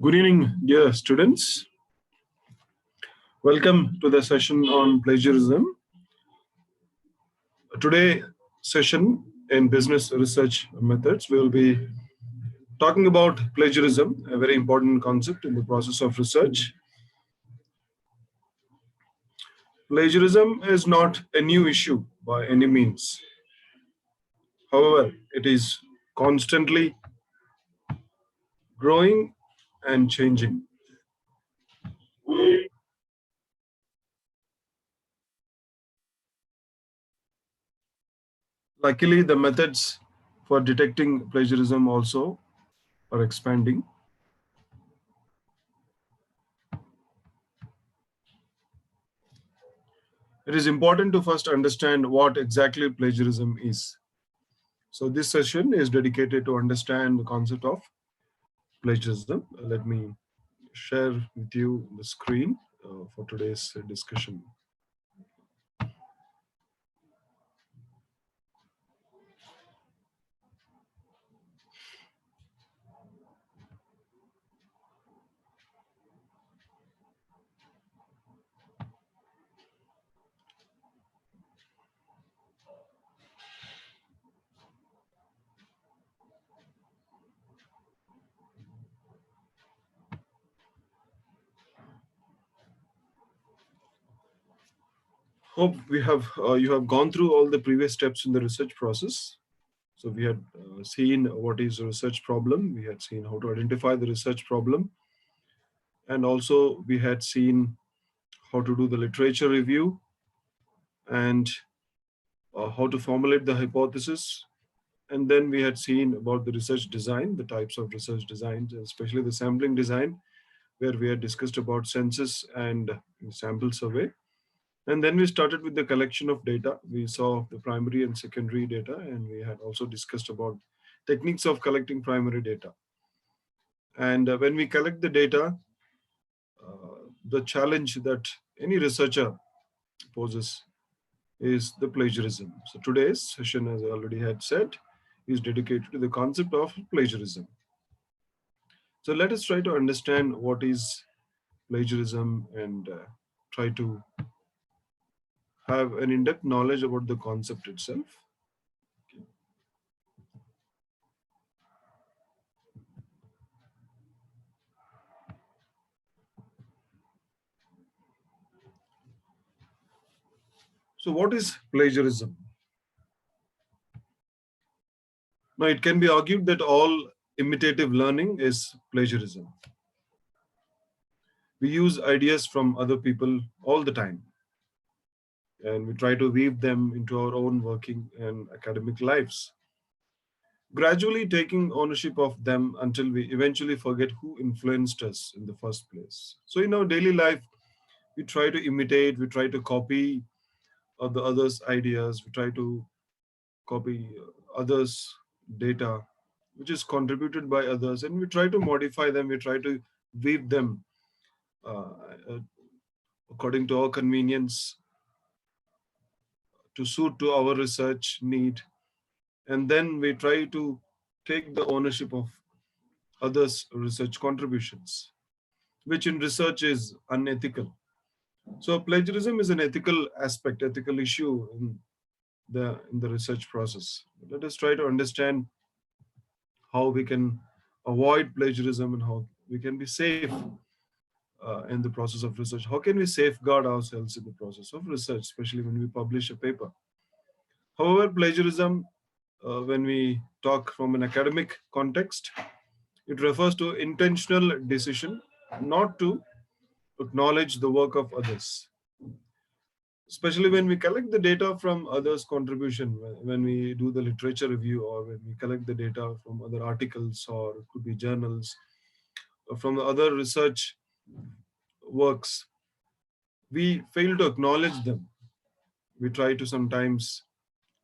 Good evening, dear students. Welcome to the session on plagiarism. Today session in business research methods, we will be talking about plagiarism, a very important concept in the process of research. Plagiarism is not a new issue by any means. However, it is constantly growing and changing. Luckily, the methods for detecting plagiarism also are expanding. It is important to first understand what exactly plagiarism is. So this session is dedicated to understand the concept of plagiarism. Let me share with you the screen for today's discussion. Hope you have gone through all the previous steps in the research process. So we had seen what is a research problem. We had seen how to identify the research problem. And also we had seen how to do the literature review and how to formulate the hypothesis. And then we had seen about the research design, the types of research designs, especially the sampling design, where we had discussed about census and sample survey. And then we started with the collection of data. We saw the primary and secondary data, and we had also discussed about techniques of collecting primary data. And when we collect the data, the challenge that any researcher poses is the plagiarism. So today's session, as I already had said, is dedicated to the concept of plagiarism. So let us try to understand what is plagiarism and try to have an in-depth knowledge about the concept itself. Okay. So what is plagiarism? Now, it can be argued that all imitative learning is plagiarism. We use ideas from other people all the time, and we try to weave them into our own working and academic lives, gradually taking ownership of them until we eventually forget who influenced us in the first place. So in our daily life, we try to imitate, we try to copy the others' ideas, we try to copy others' data, which is contributed by others, and we try to modify them, we try to weave them uh, uh, according to our convenience, to suit to our research need, and then we try to take the ownership of others' research contributions, which in research is unethical. So plagiarism is an ethical aspect, ethical issue in the research process. Let us try to understand how we can avoid plagiarism and how we can be safe in the process of research. How can we safeguard ourselves in the process of research, especially when we publish a paper? However, plagiarism, when we talk from an academic context, it refers to intentional decision not to acknowledge the work of others. Especially when we collect the data from others' contribution, when we do the literature review, or when we collect the data from other articles, or it could be journals, or from the other research works, we fail to acknowledge them. We try to sometimes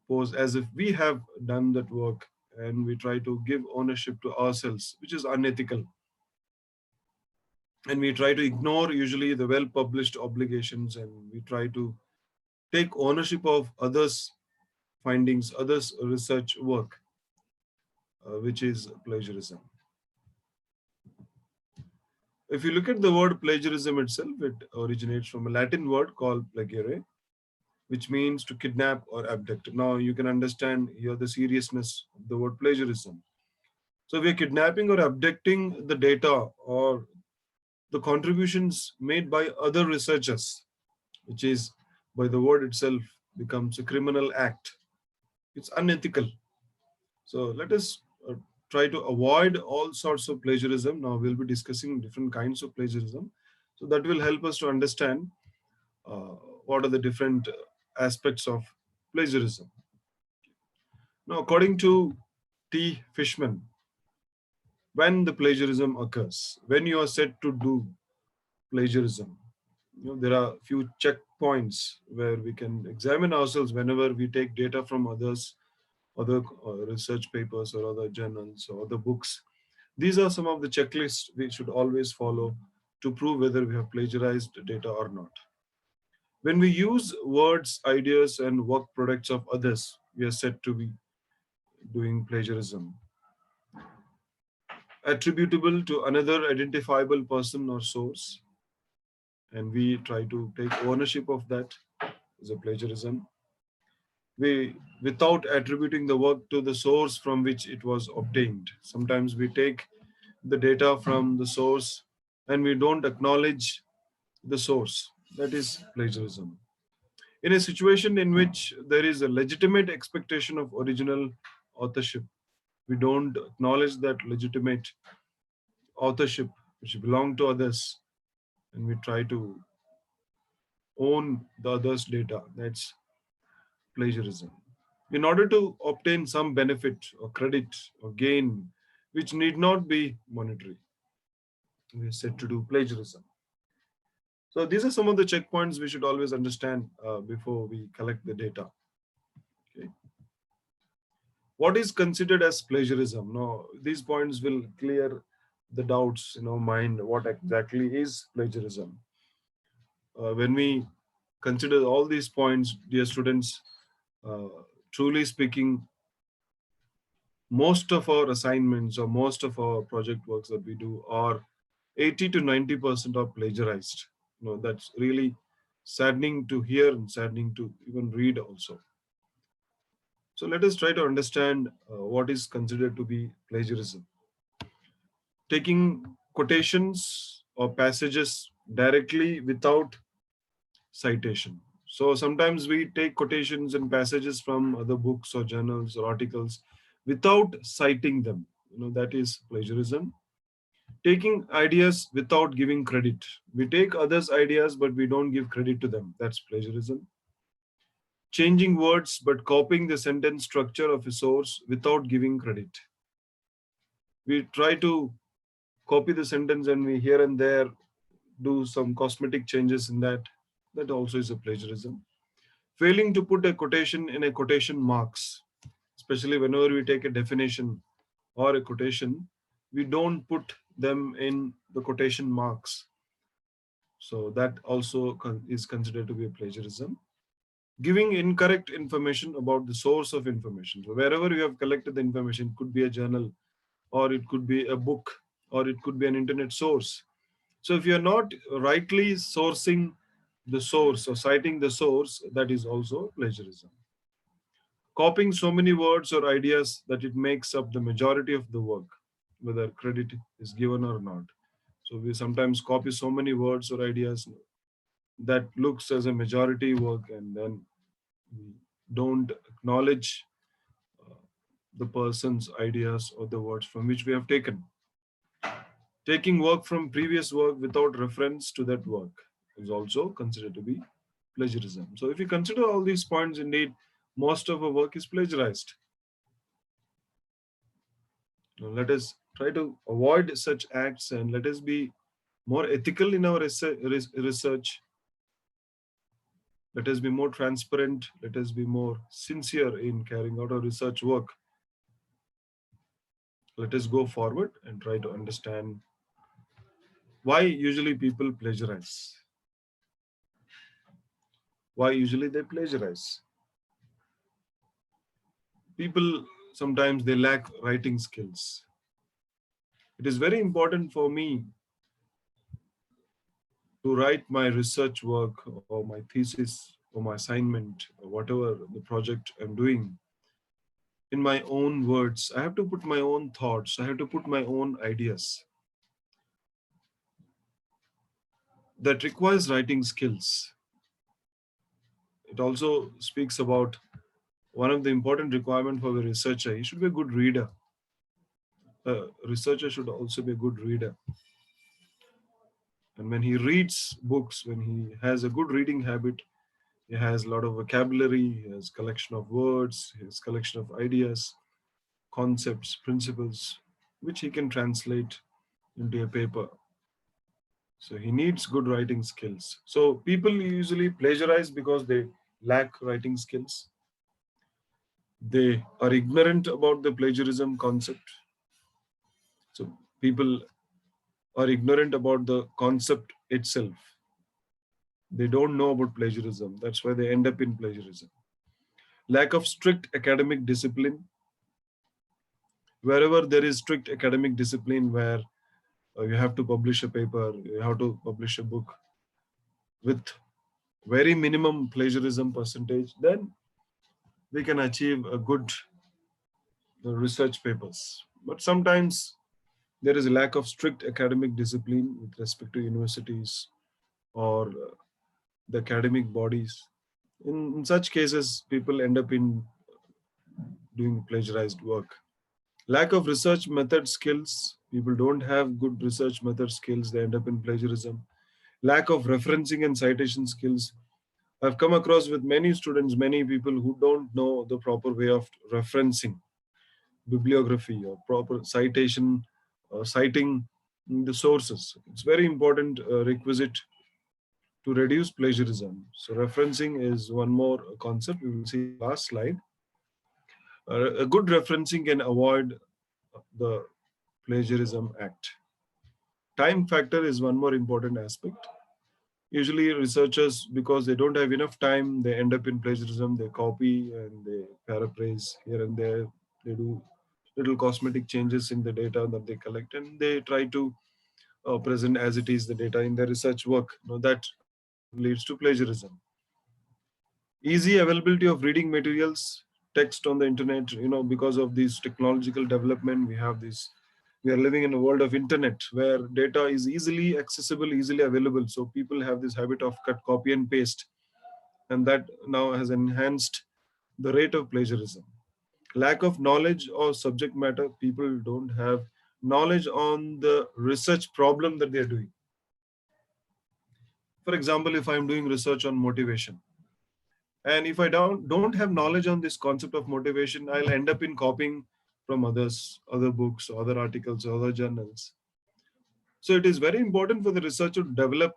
pose as if we have done that work, and we try to give ownership to ourselves, which is unethical. And we try to ignore usually the well-published obligations, and we try to take ownership of others' findings, others' research work, which is plagiarism. If you look at the word plagiarism itself, it originates from a Latin word called plagiare, which means to kidnap or abduct. Now you can understand here the seriousness of the word plagiarism. So we are kidnapping or abducting the data or the contributions made by other researchers, which is by the word itself becomes a criminal act. It's unethical. So let us try to avoid all sorts of plagiarism. Now we'll be discussing different kinds of plagiarism. So that will help us to understand uh, what are the different aspects of plagiarism. Now, according to T. Fishman, when the plagiarism occurs, when you are set to do plagiarism, there are few checkpoints where we can examine ourselves whenever we take data from others, other research papers or other journals or other books. These are some of the checklists we should always follow to prove whether we have plagiarized data or not. When we use words, ideas, and work products of others, we are said to be doing plagiarism. Attributable to another identifiable person or source, and we try to take ownership of that is a plagiarism. We, without attributing the work to the source from which it was obtained. Sometimes we take the data from the source and we don't acknowledge the source. That is plagiarism. In a situation in which there is a legitimate expectation of original authorship, we don't acknowledge that legitimate authorship which belong to others, and we try to own the other's data. That's plagiarism. In order to obtain some benefit or credit or gain, which need not be monetary, we are said to do plagiarism. So these are some of the checkpoints we should always understand before we collect the data. Okay. What is considered as plagiarism? Now, these points will clear the doubts in our mind. What exactly is plagiarism? When we consider all these points, dear students, uh, truly speaking, most of our assignments or most of our project works that we do are 80 to 90% are plagiarized. That's really saddening to hear and saddening to even read also. So let us try to understand what is considered to be plagiarism. Taking quotations or passages directly without citation. So sometimes we take quotations and passages from other books or journals or articles without citing them. That is plagiarism. Taking ideas without giving credit. We take others' ideas, but we don't give credit to them. That's plagiarism. Changing words, but copying the sentence structure of a source without giving credit. We try to copy the sentence and we here and there do some cosmetic changes in that. That also is a plagiarism. Failing to put a quotation in a quotation marks, especially whenever we take a definition or a quotation, we don't put them in the quotation marks. So that also is considered to be a plagiarism. Giving incorrect information about the source of information. So wherever you have collected the information, it could be a journal, or it could be a book, or it could be an internet source. So if you are not rightly sourcing the source or citing the source, that is also plagiarism. Copying so many words or ideas that it makes up the majority of the work, whether credit is given or not. So we sometimes copy so many words or ideas that looks as a majority work, and then we don't acknowledge uh, the person's ideas or the words from which we have taken. Taking work from previous work without reference to that work is also considered to be plagiarism. So if you consider all these points, indeed, most of our work is plagiarized. Now, let us try to avoid such acts and let us be more ethical in our research. Let us be more transparent. Let us be more sincere in carrying out our research work. Let us go forward and try to understand why usually people plagiarize. Why usually they plagiarize? People sometimes they lack writing skills. It is very important for me to write my research work or my thesis or my assignment or whatever the project I'm doing in my own words. I have to put my own thoughts. I have to put my own ideas. That requires writing skills. It also speaks about one of the important requirements for a researcher. He should be a good reader. A researcher should also be a good reader. And when he reads books, when he has a good reading habit, he has a lot of vocabulary, he has collection of words, he has collection of ideas, concepts, principles, which he can translate into a paper. So he needs good writing skills. So people usually plagiarize because they lack writing skills. They are ignorant about the plagiarism concept. So people are ignorant about the concept itself. They don't know about plagiarism. That's why they end up in plagiarism. Lack of strict academic discipline. Wherever there is strict academic discipline, where you have to publish a paper, you have to publish a book with very minimum plagiarism percentage, then we can achieve a good research papers. But sometimes there is a lack of strict academic discipline with respect to universities or the academic bodies. In such cases, people end up in doing plagiarized work. Lack of research method skills. People don't have good research method skills. They end up in plagiarism. Lack of referencing and citation skills. I've come across with many students, many people who don't know the proper way of referencing, bibliography or proper citation, citing the sources. It's very important requisite to reduce plagiarism. So referencing is one more concept we will see in the last slide. A good referencing can avoid the plagiarism act. Time factor is one more important aspect. Usually researchers, because they don't have enough time, they end up in plagiarism. They copy and they paraphrase here and there. They do little cosmetic changes in the data that they collect, and they try to present as it is the data in their research work. That leads to plagiarism. Easy availability of reading materials, text on the internet. Because of this technological development, we are living in a world of internet where data is easily accessible, easily available. So people have this habit of cut, copy and paste, and that now has enhanced the rate of plagiarism. Lack of knowledge or subject matter. People don't have knowledge on the research problem that they're doing. For example, if I'm doing research on motivation, and if I don't have knowledge on this concept of motivation, I'll end up in copying from others, other books, other articles, other journals. So it is very important for the researcher to develop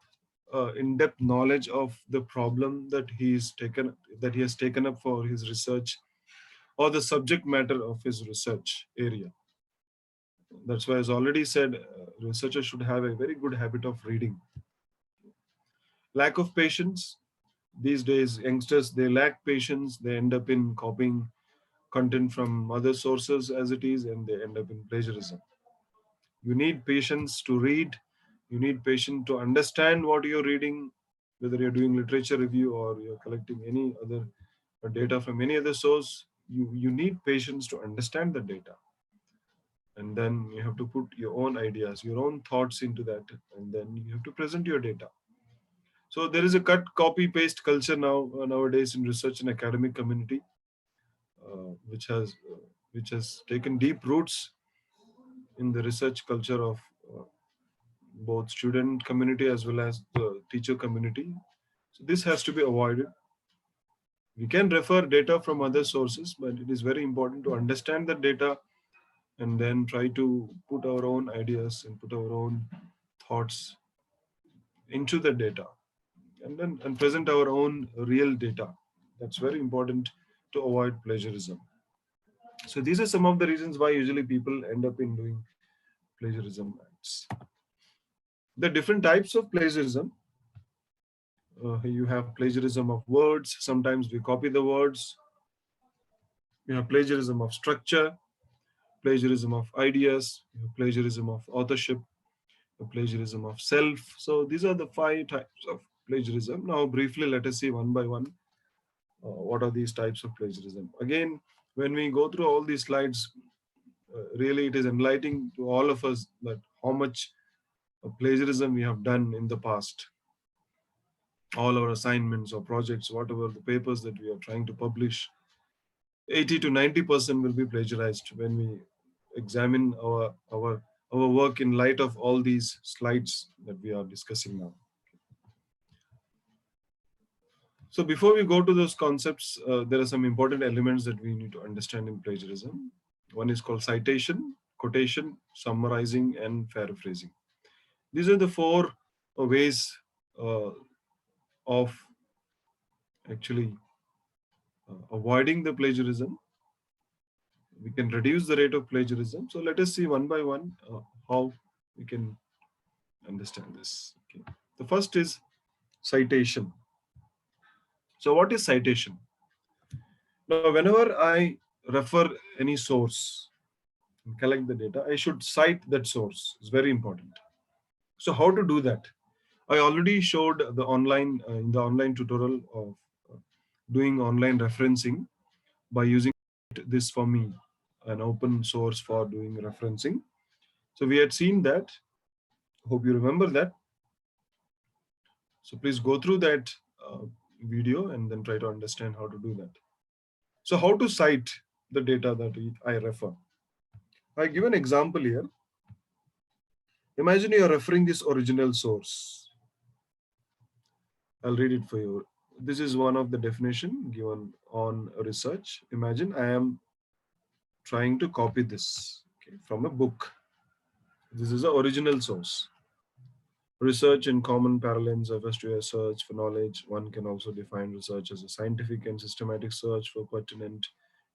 in-depth knowledge of the problem that he has taken up for his research, or the subject matter of his research area. That's why, as already said, researchers should have a very good habit of reading. Lack of patience. These days, youngsters, they lack patience. They end up in copying content from other sources as it is, and they end up in plagiarism. You need patience to read. You need patience to understand what you're reading, whether you're doing literature review or you're collecting any other data from any other source. You need patience to understand the data. And then you have to put your own ideas, your own thoughts into that, and then you have to present your data. So there is a cut, copy, paste culture nowadays in research and academic community, which has taken deep roots in the research culture of both student community as well as the teacher community. So this has to be avoided. We can refer data from other sources, but it is very important to understand the data and then try to put our own ideas and put our own thoughts into the data, and present our own real data. That's very important to avoid plagiarism. So these are some of the reasons why usually people end up in doing plagiarism acts. The different types of plagiarism. You have plagiarism of words. Sometimes we copy the words. You have plagiarism of structure, plagiarism of ideas, you have plagiarism of authorship, plagiarism of self. So these are the 5 types of plagiarism. Now, briefly, let us see one by one what are these types of plagiarism. Again, when we go through all these slides, really it is enlightening to all of us that how much plagiarism we have done in the past. All our assignments or projects, whatever the papers that we are trying to publish, 80 to 90% will be plagiarized when we examine our work in light of all these slides that we are discussing now. So before we go to those concepts, there are some important elements that we need to understand in plagiarism. One is called citation, quotation, summarizing, and paraphrasing. These are the 4 ways uh, of actually avoiding the plagiarism. We can reduce the rate of plagiarism. So let us see one by one how we can understand this. Okay. The first is citation. So what is citation? Now, whenever I refer any source and collect the data, I should cite that source. It's very important. So how to do that? I already showed the online in the online tutorial of doing online referencing by using this for me, an open source for doing referencing. So we had seen that. Hope you remember that. So please go through that video and then try to understand how to do that. So how to cite the data that I refer? I give an example here. Imagine you are referring this original source. I'll read it for you. This is one of the definition given on research. Imagine I am trying to copy this from a book. This is the original source. Research in common parlance refers to a search for knowledge. One can also define research as a scientific and systematic search for pertinent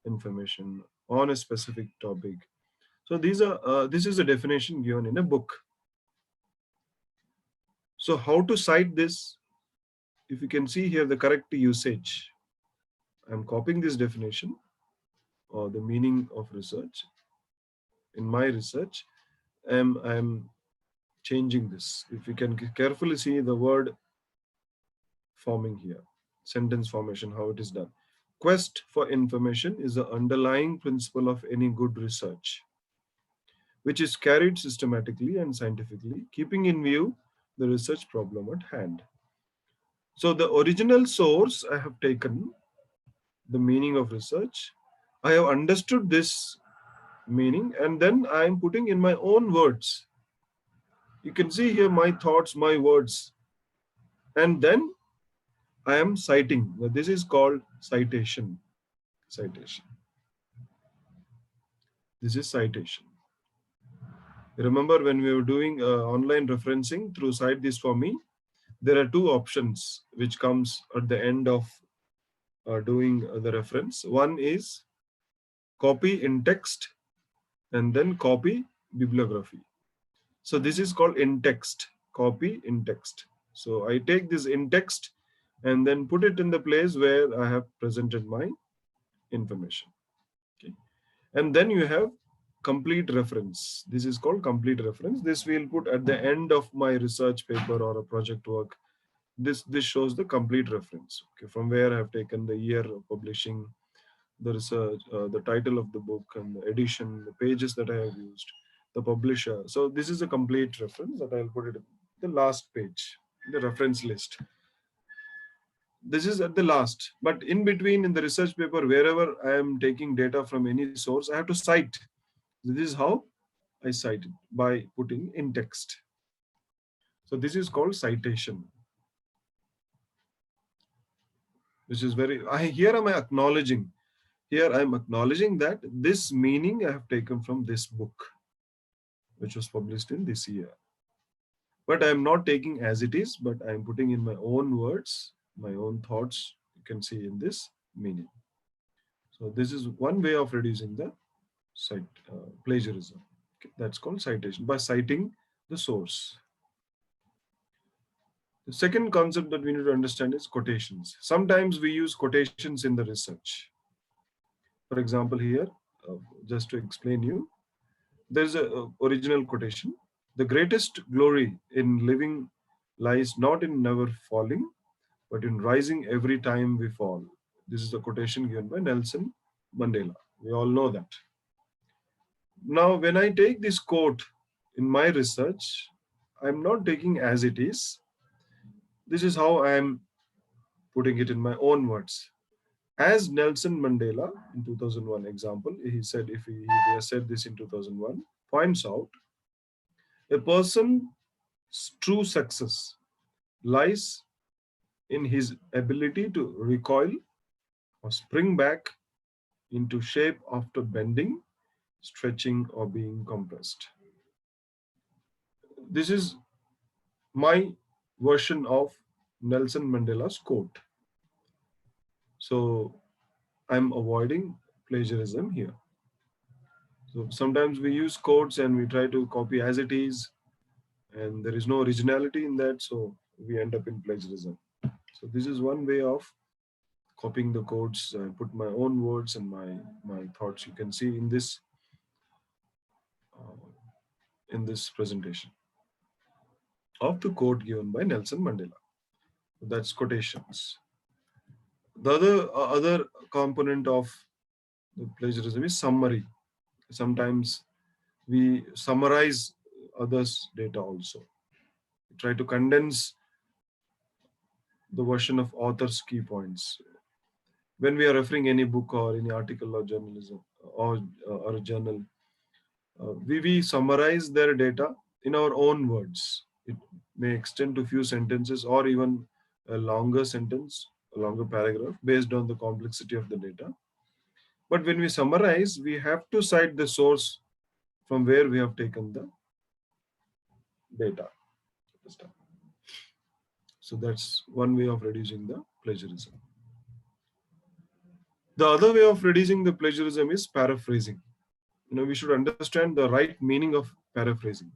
information on a specific topic. So this is a definition given in a book. So how to cite this? If you can see here the correct usage, I'm copying this definition or the meaning of research in my research. I'm changing this. If you can carefully see the word forming here, sentence formation, how it is done. Quest for information is the underlying principle of any good research, which is carried systematically and scientifically, keeping in view the research problem at hand. So the original source I have taken, the meaning of research. I have understood this meaning and then I am putting in my own words. You can see here my thoughts, my words, and then I am citing. Now, this is called citation. Citation. This is citation. Remember when we were doing online referencing through Cite This For Me, there are 2 options which comes at the end of doing the reference. One is copy in text and then copy bibliography. So this is called in text, copy in text. So I take this in text and then put it in the place where I have presented my information. Okay. And then you have complete reference. This is called complete reference. This we'll put at the end of my research paper or a project work. This shows the complete reference. Okay, from where I have taken the year of publishing, the research, the title of the book, and the edition, the pages that I have used, the publisher. So this is a complete reference that I'll put it in the last page, the reference list. This is at the last, but in between in the research paper, wherever I am taking data from any source, I have to cite. This is how I cite it, by putting in text. So this is called citation. This is here am I acknowledging. Here I am acknowledging that this meaning I have taken from this book, which was published in this year. But I am not taking as it is, but I am putting in my own words, my own thoughts, you can see in this meaning. So this is one way of reducing the plagiarism. Okay, that's called citation, by citing the source. The second concept that we need to understand is quotations. Sometimes we use quotations in the research. For example, here, just to explain you, there's a original quotation. The greatest glory in living lies not in never falling, but in rising every time we fall. This is a quotation given by Nelson Mandela. We all know that. Now, when I take this quote in my research, I'm not taking as it is. This is how I am putting it in my own words. As Nelson Mandela in 2001 example, he said, if he has said this in 2001, points out, a person's true success lies in his ability to recoil or spring back into shape after bending, stretching, or being compressed. This is my version of Nelson Mandela's quote. So I'm avoiding plagiarism here. So sometimes we use quotes and we try to copy as it is, and there is no originality in that, so we end up in plagiarism. So this is one way of copying the quotes. I put my own words and my thoughts. You can see in this presentation of the quote given by Nelson Mandela. That's quotations. The other component of the plagiarism is summary. Sometimes we summarize others' data also. We try to condense the version of author's key points. When we are referring any book or any article or journalism or a journal, we summarize their data in our own words. It may extend to few sentences or even a longer sentence, a longer paragraph based on the complexity of the data. But when we summarize, we have to cite the source from where we have taken the data. So that's one way of reducing the plagiarism. The other way of reducing the plagiarism is paraphrasing. We should understand the right meaning of paraphrasing.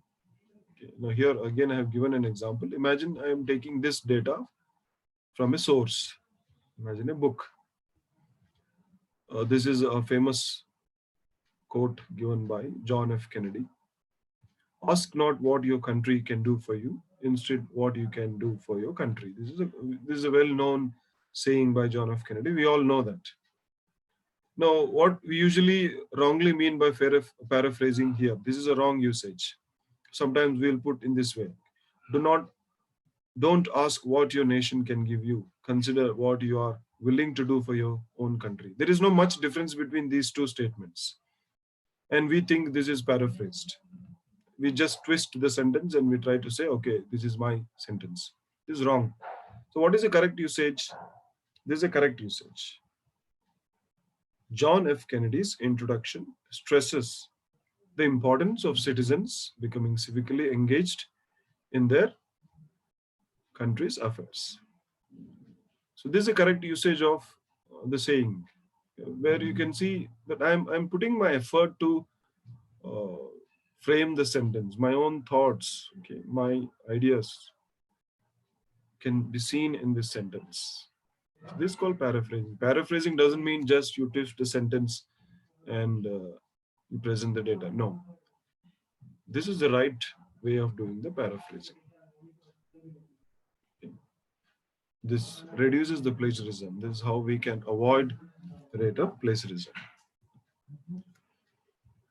Okay. Now here again I have given an example. Imagine I am taking this data from a source. Imagine a book. This is a famous quote given by John F. Kennedy. Ask not what your country can do for you, instead what you can do for your country. This is a well-known saying by John F. Kennedy. We all know that. Now, what we usually wrongly mean by paraphrasing here, this is a wrong usage. Sometimes we'll put in this way: don't ask what your nation can give you. Consider what you are willing to do for your own country. There is no much difference between these two statements, and we think this is paraphrased. We just twist the sentence and we try to say, okay, this is my sentence. This is wrong. So what is the correct usage? This is a correct usage. John F. Kennedy's introduction stresses the importance of citizens becoming civically engaged in their country's affairs. So this is a correct usage of the saying, where you can see that I'm putting my effort to frame the sentence, my own thoughts, okay, my ideas can be seen in this sentence. So this is called paraphrasing. Paraphrasing doesn't mean just you twist the sentence and you present the data. No. This is the right way of doing the paraphrasing. Okay. This reduces the plagiarism. This is how we can avoid the rate of plagiarism.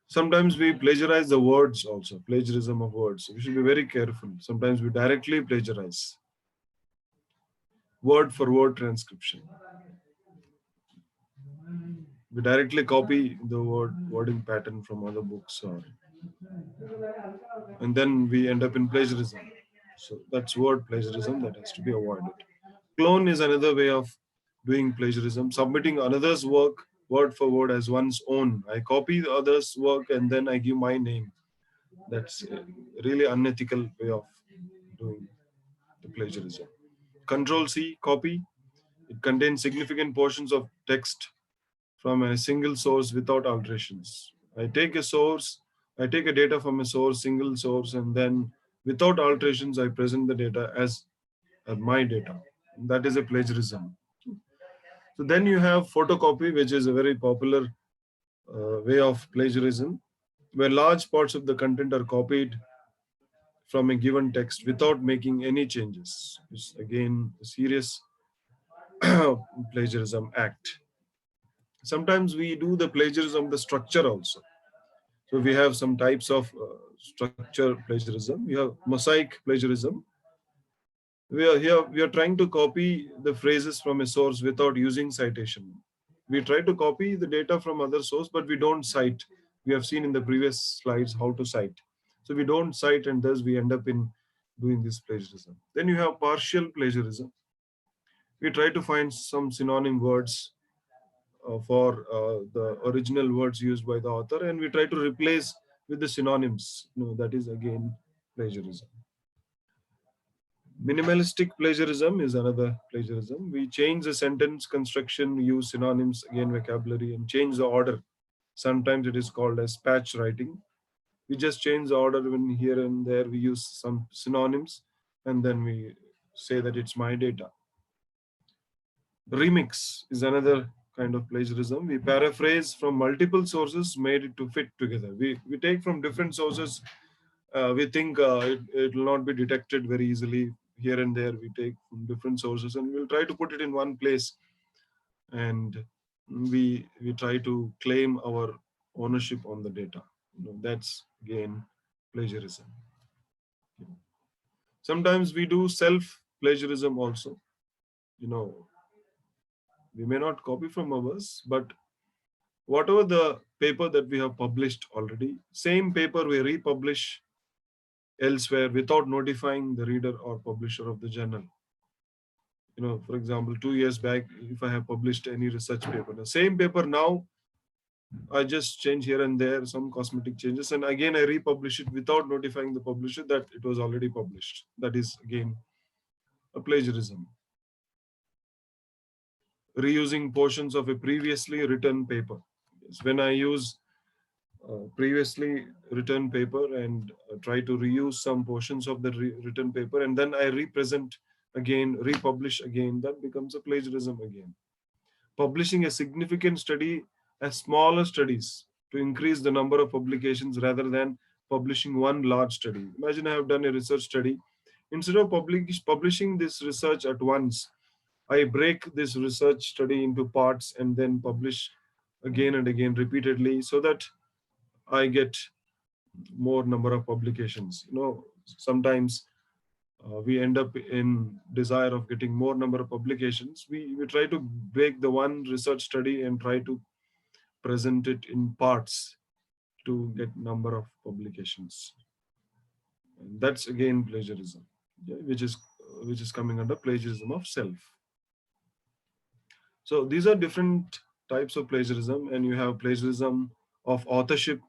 Sometimes we plagiarize the words also, plagiarism of words. We should be very careful. Sometimes we directly plagiarize. Word for word transcription. We directly copy the wording pattern from other books, and then we end up in plagiarism. So that's word plagiarism that has to be avoided. Clone is another way of doing plagiarism, submitting another's work word for word as one's own. I copy the other's work and then I give my name. That's a really unethical way of doing the plagiarism. Control C, copy. It contains significant portions of text from a single source without alterations. I take a data from a source, single source, and then without alterations, I present the data as my data. That is a plagiarism. So then you have photocopy, which is a very popular way of plagiarism, where large parts of the content are copied from a given text without making any changes. It's again a serious plagiarism act. Sometimes we do the plagiarism of the structure also. So we have some types of structure plagiarism. We have mosaic plagiarism. We are trying to copy the phrases from a source without using citation. We try to copy the data from other source, but we don't cite. We have seen in the previous slides how to cite. So we don't cite, and thus we end up in doing this plagiarism. Then you have partial plagiarism. We try to find some synonym words for the original words used by the author, and we try to replace with the synonyms. No, that is again plagiarism. Minimalistic plagiarism is another plagiarism. We change the sentence construction, use synonyms, again vocabulary, and change the order. Sometimes it is called as patch writing. We just change the order when here and there we use some synonyms, and then we say that it's my data. Remix is another kind of plagiarism. We paraphrase from multiple sources, made it to fit together. We take from different sources. We think it will not be detected very easily. Here and there, we take from different sources, and we'll try to put it in one place. And we try to claim our ownership on the data. That's again plagiarism. Sometimes we do self plagiarism also. You know, we may not copy from others, but whatever the paper that we have published already, same paper we republish elsewhere without notifying the reader or publisher of the journal. For example, 2 years back, if I have published any research paper, the same paper now, I just change here and there some cosmetic changes, and again I republish it without notifying the publisher that it was already published. That is again a plagiarism. Reusing portions of a previously written paper. Yes, when I use previously written paper and try to reuse some portions of the written paper, and then I represent again, republish again, that becomes a plagiarism again. Publishing a significant study as smaller studies to increase the number of publications rather than publishing one large study. Imagine I have done a research study. Instead of publishing this research at once, I break this research study into parts and then publish again and again repeatedly so that I get more number of publications. Sometimes we end up in desire of getting more number of publications. We try to break the one research study and try to present it in parts to get number of publications. And that's again plagiarism, yeah, which is coming under plagiarism of self. So these are different types of plagiarism, and you have plagiarism of authorship.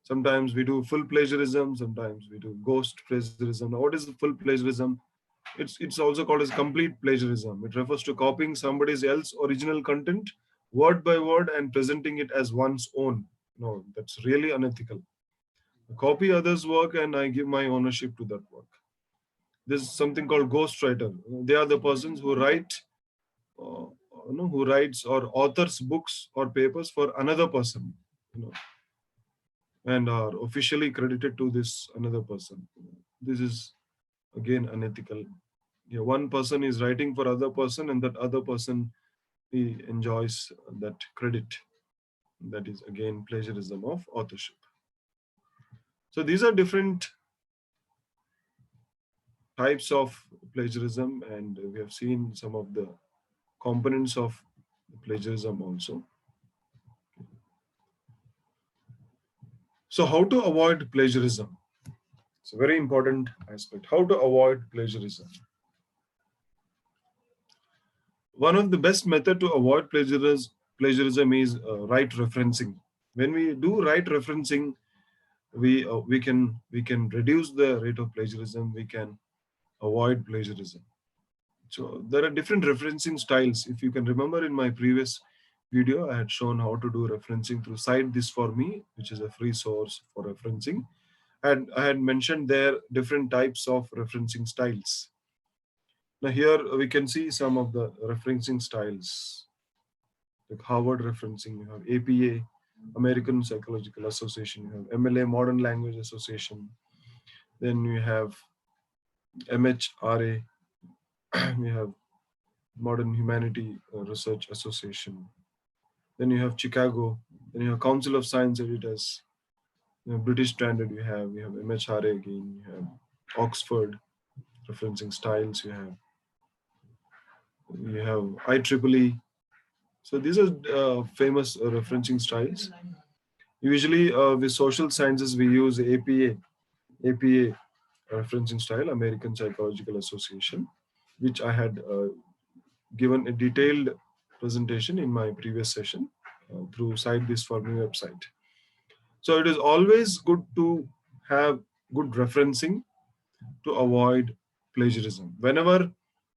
Sometimes we do full plagiarism, sometimes we do ghost plagiarism. Now, what is full plagiarism? It's also called as complete plagiarism. It refers to copying somebody else's original content word by word and presenting it as one's own. No, that's really unethical. I copy others' work and I give my ownership to that work. There's something called ghostwriter. They are the persons who uh, who writes or authors books or papers for another person. You know, and are officially credited to this another person. This is again unethical. Yeah, one person is writing for other person, and that other person he enjoys that credit. That is again plagiarism of authorship. So these are different types of plagiarism, and we have seen some of the components of plagiarism also. So how to avoid plagiarism? It's a very important aspect. How to avoid plagiarism? One of the best method to avoid plagiarism is right referencing. When we do right referencing, we can reduce the rate of plagiarism. We can avoid plagiarism. So there are different referencing styles. If you can remember in my previous video, I had shown how to do referencing through Cite This For Me, which is a free source for referencing. And I had mentioned there different types of referencing styles. Now here we can see some of the referencing styles, like Harvard referencing, you have APA, American Psychological Association, you have MLA, Modern Language Association, Then we have MHRA, we have Modern Humanity Research Association. Then you have Chicago. Then you have Council of Science Editors. You know, British Standard. We have MHRA again. You have Oxford referencing styles. You have IEEE. So these are famous referencing styles. Usually with social sciences we use APA referencing style, American Psychological Association, which I had given a detailed presentation in my previous session through Cite This For Me website. So it is always good to have good referencing to avoid plagiarism. Whenever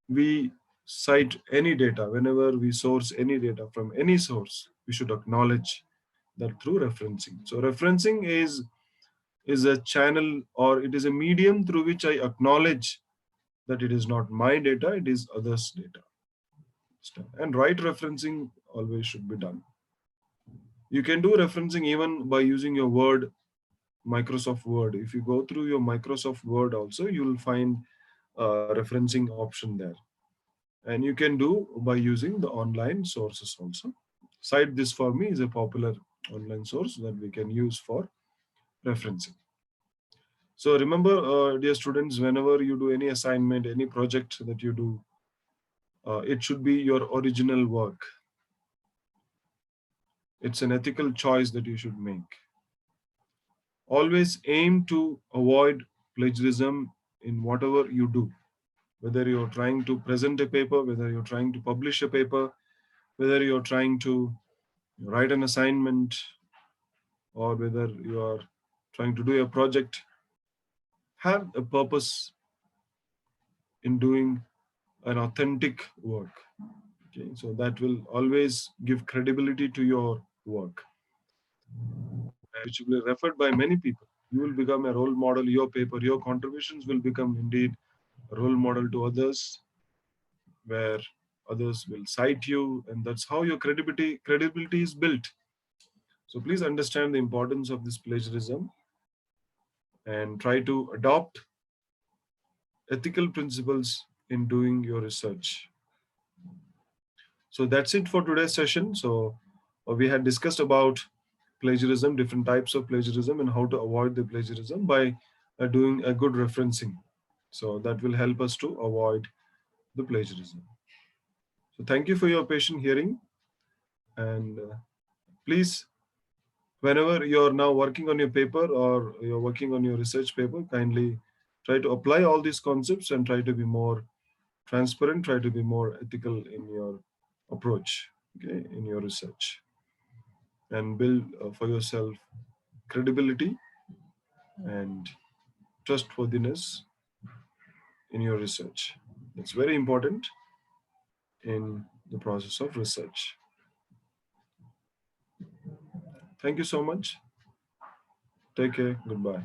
we cite any data, whenever we source any data from any source, we should acknowledge that through referencing. So referencing is a channel, or it is a medium through which I acknowledge that it is not my data, it is others' data. And right referencing always should be done. You can do referencing even by using your Word, Microsoft Word. If you go through your Microsoft Word also, you will find a referencing option there. And you can do by using the online sources also. Cite This For Me is a popular online source that we can use for referencing. So remember, dear students, whenever you do any assignment, any project that you do, it should be your original work. It's an ethical choice that you should make. Always aim to avoid plagiarism in whatever you do. Whether you're trying to present a paper, whether you're trying to publish a paper, whether you're trying to write an assignment, or whether you are trying to do a project, have a purpose in doing an authentic work. Okay, so that will always give credibility to your work, which will be referred by many people. You will become a role model. Your paper, your contributions will become indeed a role model to others, where others will cite you, and that's how your credibility is built. So please understand the importance of this plagiarism and try to adopt ethical principles in doing your research. So that's it for today's session. So we had discussed about plagiarism, different types of plagiarism, and how to avoid the plagiarism by doing a good referencing. So that will help us to avoid the plagiarism. So thank you for your patient hearing, and please, whenever you're now working on your paper or you're working on your research paper, kindly try to apply all these concepts and try to be more transparent, try to be more ethical in your approach, okay, in your research, and build for yourself credibility and trustworthiness in your research. It's very important in the process of research. Thank you so much. Take care. Goodbye.